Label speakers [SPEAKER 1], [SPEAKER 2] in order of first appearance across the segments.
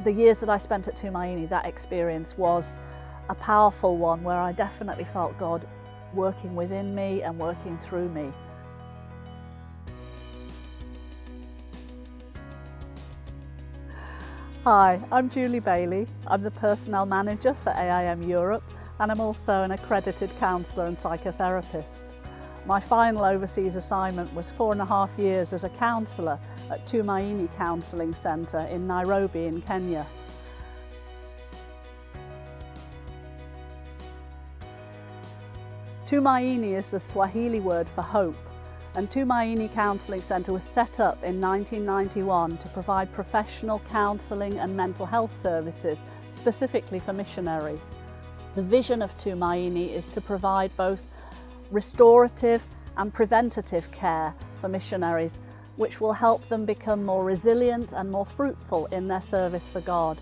[SPEAKER 1] The years that I spent at Tumaini, that experience was a powerful one where I definitely felt God working within me and working through me. Hi, I'm Julie Bailey. I'm the Personnel Manager for AIM Europe, and I'm also an accredited counsellor and psychotherapist. My final overseas assignment was 4.5 years as a counsellor at Tumaini Counselling Centre in Nairobi in Kenya. Tumaini is the Swahili word for hope, and Tumaini Counselling Centre was set up in 1991 to provide professional counselling and mental health services specifically for missionaries. The vision of Tumaini is to provide both restorative and preventative care for missionaries, which will help them become more resilient and more fruitful in their service for God.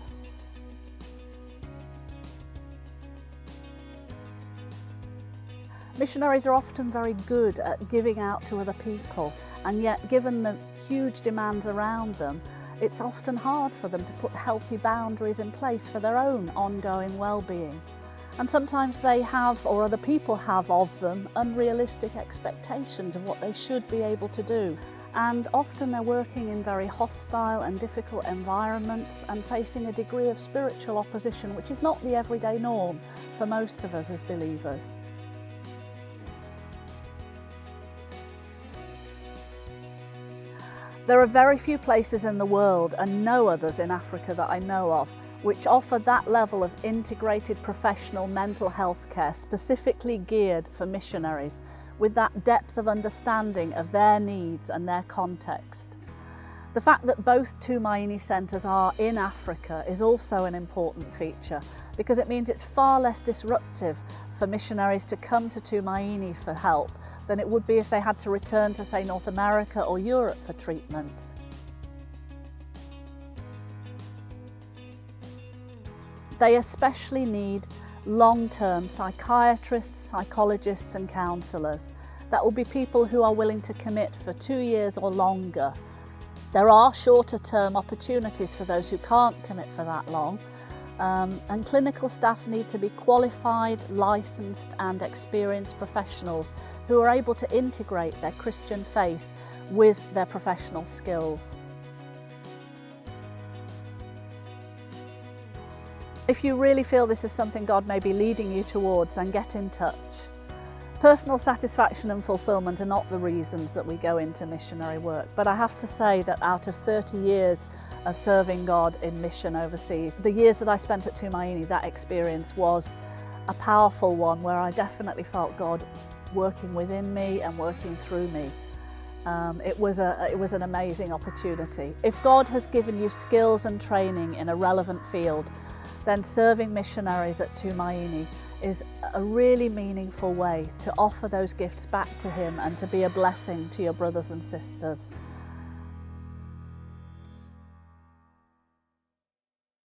[SPEAKER 1] Missionaries are often very good at giving out to other people, and yet given the huge demands around them, it's often hard for them to put healthy boundaries in place for their own ongoing well-being. And sometimes they have, or other people have of them, unrealistic expectations of what they should be able to do. And often they're working in very hostile and difficult environments and facing a degree of spiritual opposition, which is not the everyday norm for most of us as believers. There are very few places in the world, and no others in Africa that I know of, which offer that level of integrated professional mental health care specifically geared for missionaries, with that depth of understanding of their needs and their context. The fact that both Tumaini centres are in Africa is also an important feature, because it means it's far less disruptive for missionaries to come to Tumaini for help than it would be if they had to return to, say, North America or Europe for treatment. They especially need long-term psychiatrists, psychologists and counsellors. That will be people who are willing to commit for 2 years or longer. There are shorter-term opportunities for those who can't commit for that long, and clinical staff need to be qualified, licensed and experienced professionals who are able to integrate their Christian faith with their professional skills. If you really feel this is something God may be leading you towards, then get in touch. Personal satisfaction and fulfillment are not the reasons that we go into missionary work, but I have to say that out of 30 years of serving God in mission overseas, the years that I spent at Tumaini, that experience was a powerful one where I definitely felt God working within me and working through me. It was an amazing opportunity. If God has given you skills and training in a relevant field, then serving missionaries at Tumaini is a really meaningful way to offer those gifts back to Him and to be a blessing to your brothers and sisters.